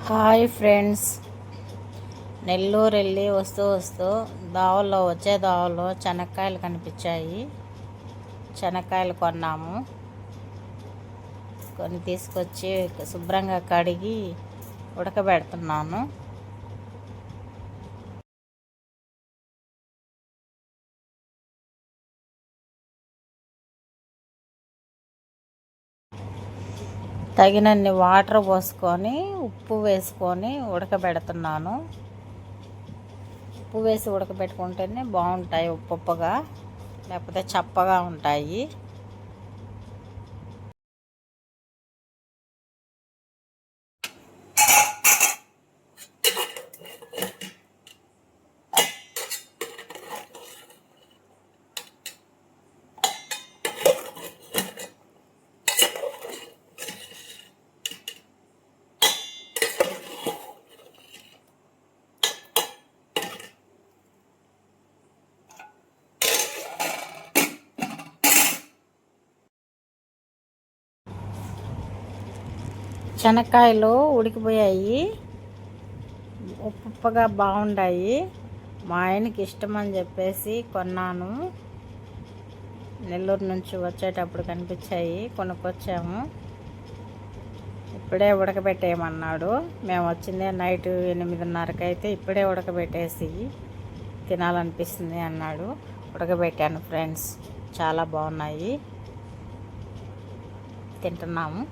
Hi friends, Nellore వెళ్ళి వస్తూ వచ్చే దావలో శనక్కాయలు కనిపించాయి. శనక్కాయలు కొన్నాము. కొన్ని తీసుకొచ్చి శుభ్రంగా కడిగి ఉడకబెడుతున్నాను. తగినన్ని వాటర్ పోసుకొని ఉప్పు వేసుకొని ఉడకబెడుతున్నాను. ఉప్పు వేసి ఉడకబెట్టుకుంటేనే బాగుంటాయి, ఉప్పుగా, లేకపోతే చప్పగా ఉంటాయి. శనక్కాయలు ఉడికిపోయాయి, ఉప్పుగా బాగుంటాయి. మా ఆయనకి ఇష్టం అని చెప్పేసి కొన్నాను. నెల్లూరు నుంచి వచ్చేటప్పుడు కనిపించాయి, కొనుక్కొచ్చాము. ఇప్పుడే ఉడకబెట్టేయమన్నాడు. మేము వచ్చిందే నైట్ 8:30కి అయితే ఇప్పుడే ఉడకబెట్టేసి తినాలనిపిస్తుంది అన్నాడు. ఉడకబెట్టాను ఫ్రెండ్స్, చాలా బాగున్నాయి, తింటున్నాము.